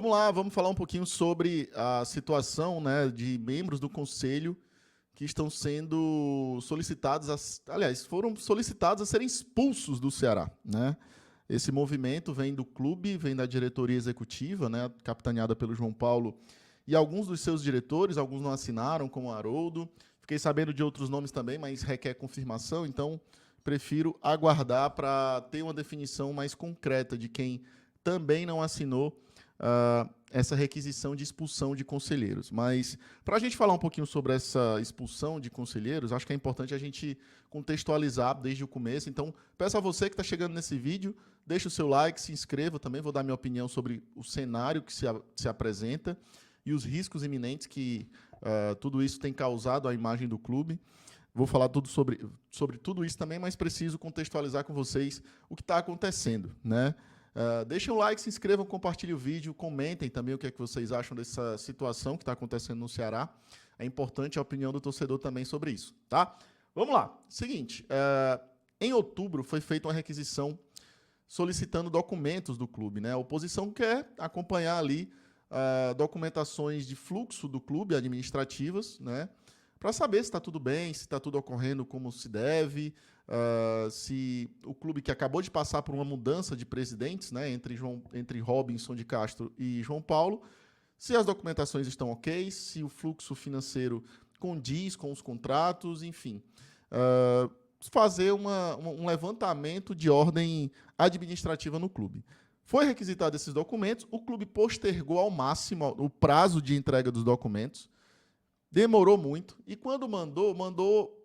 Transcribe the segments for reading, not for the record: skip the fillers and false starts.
Vamos lá, vamos falar um pouquinho sobre a situação, né, de membros do Conselho que estão sendo solicitados, aliás, foram solicitados a serem expulsos do Ceará, né? Esse movimento vem do clube, vem da diretoria executiva, né, capitaneada pelo João Paulo, e alguns dos seus diretores, alguns não assinaram, como o Haroldo. Fiquei sabendo de outros nomes também, mas requer confirmação, então prefiro aguardar para ter uma definição mais concreta de quem também não assinou essa requisição de expulsão de conselheiros. Mas, para a gente falar um pouquinho sobre essa expulsão de conselheiros, acho que é importante a gente contextualizar desde o começo. Então, peço a você que está chegando nesse vídeo, deixe o seu like, se inscreva, também vou dar minha opinião sobre o cenário que se apresenta e os riscos iminentes que tudo isso tem causado à imagem do clube. Vou falar tudo sobre tudo isso também, mas preciso contextualizar com vocês o que está acontecendo, né? Deixem um like, se inscrevam, compartilhem o vídeo, comentem também o que é que vocês acham dessa situação que está acontecendo no Ceará. É importante a opinião do torcedor também sobre isso, tá? Vamos lá. Seguinte, em outubro foi feita uma requisição solicitando documentos do clube, né? A oposição quer acompanhar ali documentações de fluxo do clube, administrativas, né? Para saber se está tudo bem, se está tudo ocorrendo como se deve, se o clube que acabou de passar por uma mudança de presidentes, né, entre Robinson de Castro e João Paulo, se as documentações estão ok, se o fluxo financeiro condiz com os contratos, enfim. Fazer um levantamento de ordem administrativa no clube. Foi requisitado esses documentos, o clube postergou ao máximo o prazo de entrega dos documentos, demorou muito, e quando mandou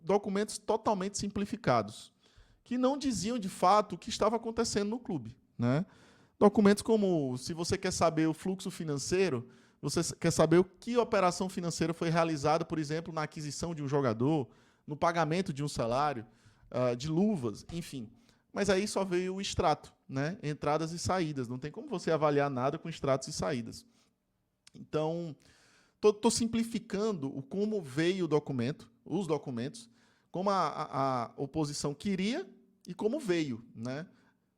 documentos totalmente simplificados, que não diziam, de fato, o que estava acontecendo no clube, né? Documentos como, se você quer saber o fluxo financeiro, você quer saber o que operação financeira foi realizada, por exemplo, na aquisição de um jogador, no pagamento de um salário, de luvas, enfim. Mas aí só veio o extrato, né? Entradas e saídas. Não tem como você avaliar nada com extratos e saídas. Então, estou simplificando o como veio o documento, os documentos, como a oposição queria e como veio, né?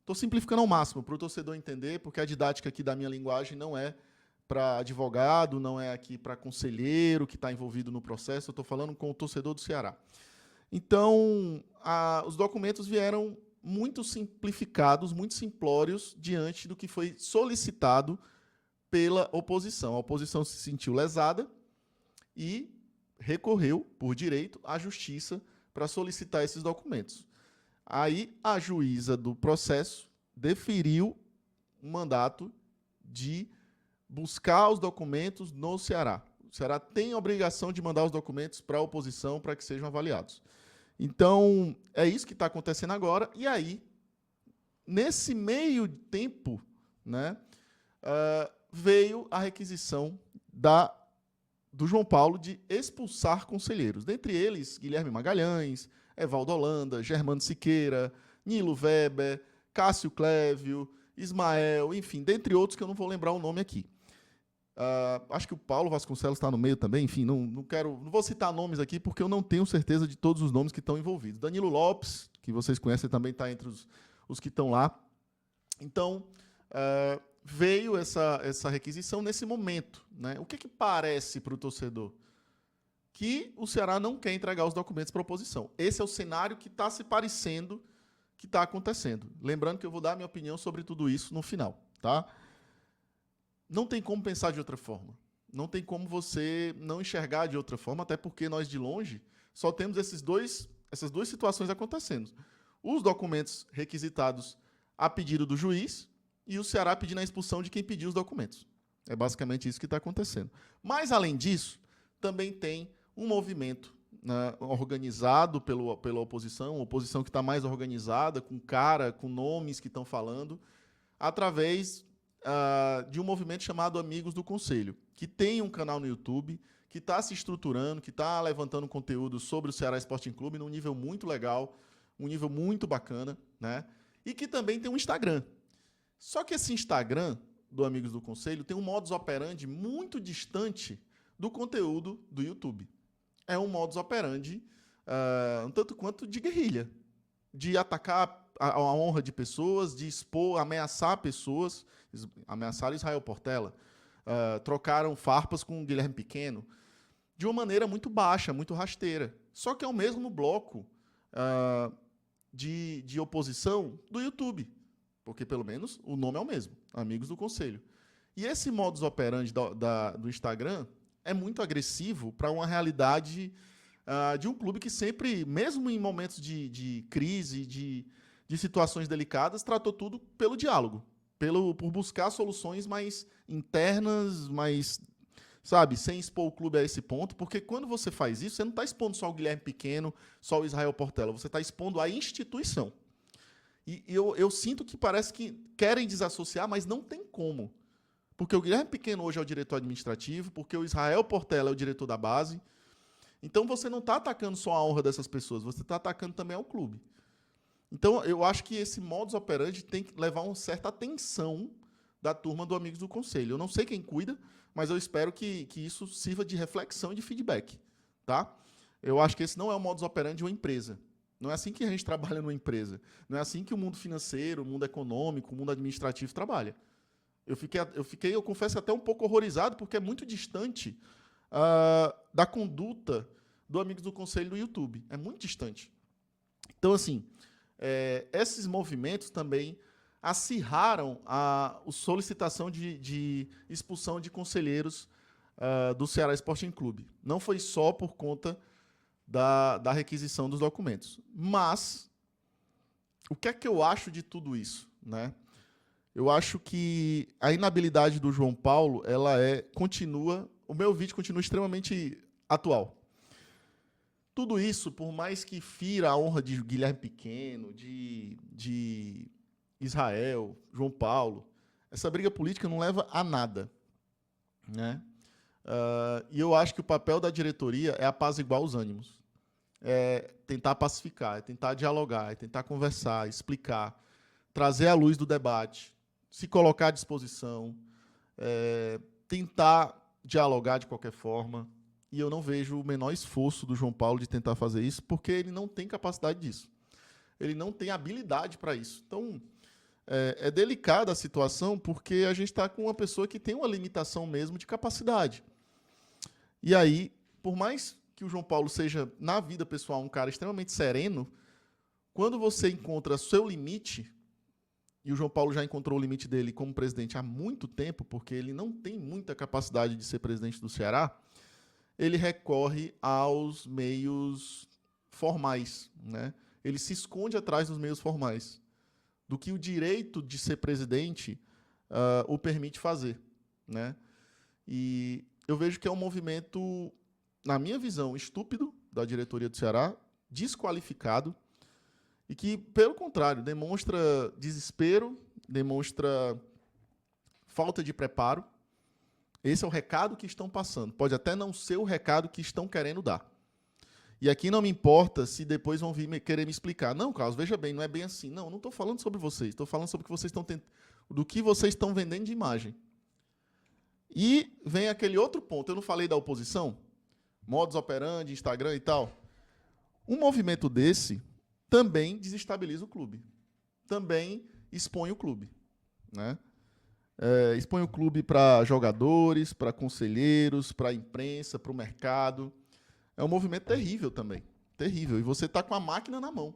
Estou simplificando ao máximo para o torcedor entender, porque a didática aqui da minha linguagem não é para advogado, não é aqui para conselheiro que está envolvido no processo, eu estou falando com o torcedor do Ceará. Então, os documentos vieram muito simplificados, muito simplórios, diante do que foi solicitado pela oposição. A oposição se sentiu lesada e recorreu, por direito, à justiça para solicitar esses documentos. Aí, a juíza do processo deferiu um mandato de buscar os documentos no Ceará. O Ceará tem a obrigação de mandar os documentos para a oposição para que sejam avaliados. Então, é isso que está acontecendo agora. E aí, nesse meio tempo, né, veio a requisição do João Paulo de expulsar conselheiros. Dentre eles, Guilherme Magalhães, Evaldo Holanda, Germano Siqueira, Nilo Weber, Cássio Clévio, Ismael, enfim, dentre outros que eu não vou lembrar o nome aqui. Acho que o Paulo Vasconcelos está no meio também, enfim, não vou citar nomes aqui porque eu não tenho certeza de todos os nomes que estão envolvidos. Danilo Lopes, que vocês conhecem, também está entre os que estão lá. Então, veio essa requisição nesse momento, né? O que parece para o torcedor? Que o Ceará não quer entregar os documentos para a oposição. Esse é o cenário que está se parecendo que está acontecendo. Lembrando que eu vou dar minha opinião sobre tudo isso no final, tá? Não tem como pensar de outra forma. Não tem como você não enxergar de outra forma, até porque nós, de longe, só temos essas duas situações acontecendo. Os documentos requisitados a pedido do juiz e o Ceará pedindo a expulsão de quem pediu os documentos. É basicamente isso que está acontecendo. Mas, além disso, também tem um movimento, né, organizado pela oposição, uma oposição que está mais organizada, com cara, com nomes que estão falando, através de um movimento chamado Amigos do Conselho, que tem um canal no YouTube, que está se estruturando, que está levantando conteúdo sobre o Ceará Sporting Clube num nível muito legal, um nível muito bacana, né? E que também tem um Instagram. Só que esse Instagram do Amigos do Conselho tem um modus operandi muito distante do conteúdo do YouTube. É um modus operandi um tanto quanto de guerrilha, de atacar a honra de pessoas, de expor, ameaçar pessoas, ameaçaram Israel Portela, trocaram farpas com o Guilherme Pequeno, de uma maneira muito baixa, muito rasteira. Só que é o mesmo bloco de oposição do YouTube, porque pelo menos o nome é o mesmo, Amigos do Conselho. E esse modus operandi do Instagram é muito agressivo para uma realidade de um clube que sempre, mesmo em momentos de crise, de situações delicadas, tratou tudo pelo diálogo, por buscar soluções mais internas, mais, sabe, sem expor o clube a esse ponto, porque quando você faz isso, você não está expondo só o Guilherme Pequeno, só o Israel Portela, você está expondo a instituição. E eu sinto que parece que querem desassociar, mas não tem como. Porque o Guilherme Pequeno hoje é o diretor administrativo, porque o Israel Portela é o diretor da base. Então você não está atacando só a honra dessas pessoas, você está atacando também ao clube. Então eu acho que esse modus operandi tem que levar uma certa atenção da turma do Amigos do Conselho. Eu não sei quem cuida, mas eu espero que isso sirva de reflexão e de feedback. Tá? Eu acho que esse não é o modus operandi de uma empresa. Não é assim que a gente trabalha numa empresa. Não é assim que o mundo financeiro, o mundo econômico, o mundo administrativo trabalha. Eu confesso, até um pouco horrorizado, porque é muito distante da conduta do Amigos do Conselho do YouTube. É muito distante. Então, assim, esses movimentos também acirraram a solicitação de expulsão de conselheiros do Ceará Sporting Clube. Não foi só por conta da requisição dos documentos. Mas, o que é que eu acho de tudo isso, né? Eu acho que a inabilidade do João Paulo, o meu vídeo continua extremamente atual. Tudo isso, por mais que fira a honra de Guilherme Pequeno, de Israel, João Paulo, essa briga política não leva a nada, né? E eu acho que o papel da diretoria é apaziguar os ânimos, é tentar pacificar, é tentar dialogar, é tentar conversar, explicar, trazer à luz do debate, se colocar à disposição, tentar dialogar de qualquer forma. E eu não vejo o menor esforço do João Paulo de tentar fazer isso, porque ele não tem capacidade disso. Ele não tem habilidade para isso. Então, é delicada a situação, porque a gente está com uma pessoa que tem uma limitação mesmo de capacidade. E aí, por mais que o João Paulo seja, na vida pessoal, um cara extremamente sereno, quando você encontra seu limite, e o João Paulo já encontrou o limite dele como presidente há muito tempo, porque ele não tem muita capacidade de ser presidente do Ceará, ele recorre aos meios formais, né? Ele se esconde atrás dos meios formais, do que o direito de ser presidente o permite fazer, né? E eu vejo que é um movimento, na minha visão, estúpido da diretoria do Ceará, desqualificado, e que, pelo contrário, demonstra desespero, demonstra falta de preparo. Esse é o recado que estão passando. Pode até não ser o recado que estão querendo dar. E aqui não me importa se depois vão vir querer me explicar. Não, Carlos, veja bem, não é bem assim. Não estou falando sobre vocês. Estou falando sobre do que vocês estão vendendo de imagem. E vem aquele outro ponto. Eu não falei da oposição? Modus operandi, Instagram e tal. Um movimento desse também desestabiliza o clube. Também expõe o clube, né? Expõe o clube para jogadores, para conselheiros, para a imprensa, para o mercado. É um movimento terrível também. Terrível. E você está com a máquina na mão.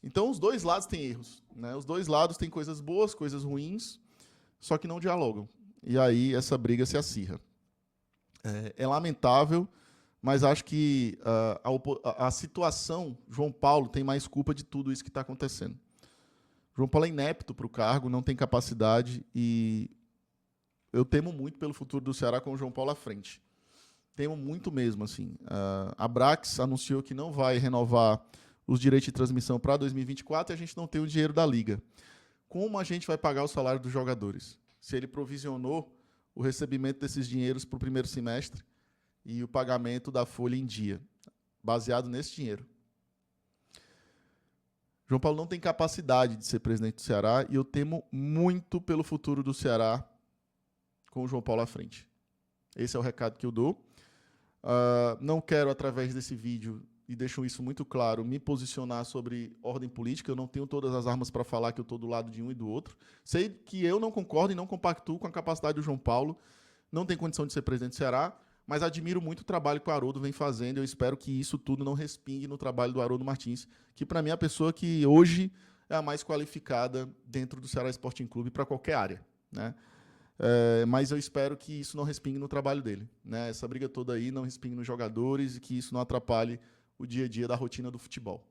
Então, os dois lados têm erros, né? Os dois lados têm coisas boas, coisas ruins, só que não dialogam. E aí essa briga se acirra. É lamentável, mas acho que a situação, João Paulo tem mais culpa de tudo isso que está acontecendo. João Paulo é inepto para o cargo, não tem capacidade, e eu temo muito pelo futuro do Ceará com o João Paulo à frente. Temo muito mesmo, assim. A Brax anunciou que não vai renovar os direitos de transmissão para 2024 e a gente não tem o dinheiro da Liga. Como a gente vai pagar o salário dos jogadores? Se ele provisionou o recebimento desses dinheiros para o primeiro semestre e o pagamento da folha em dia, baseado nesse dinheiro. João Paulo não tem capacidade de ser presidente do Ceará e eu temo muito pelo futuro do Ceará com o João Paulo à frente. Esse é o recado que eu dou. Não quero, através desse vídeo, e deixo isso muito claro, me posicionar sobre ordem política. Eu não tenho todas as armas para falar que eu estou do lado de um e do outro. Sei que eu não concordo e não compactuo com a capacidade do João Paulo. Não tem condição de ser presidente do Ceará, mas admiro muito o trabalho que o Haroldo vem fazendo. Eu espero que isso tudo não respingue no trabalho do Haroldo Martins, que para mim é a pessoa que hoje é a mais qualificada dentro do Ceará Sporting Clube para qualquer área, né? Mas eu espero que isso não respingue no trabalho dele, né? Essa briga toda aí não respingue nos jogadores e que isso não atrapalhe o dia a dia da rotina do futebol.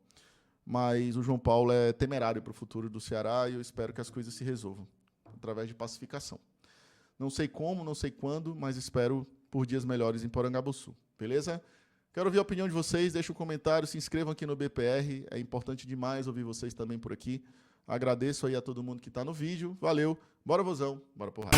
Mas o João Paulo é temerário para o futuro do Ceará e eu espero que as coisas se resolvam através de pacificação. Não sei como, não sei quando, mas espero por dias melhores em Porangabuçu. Beleza? Quero ouvir a opinião de vocês, deixe um comentário, se inscrevam aqui no BPR, é importante demais ouvir vocês também por aqui. Agradeço aí a todo mundo que está no vídeo. Valeu, bora vozão, bora porrada.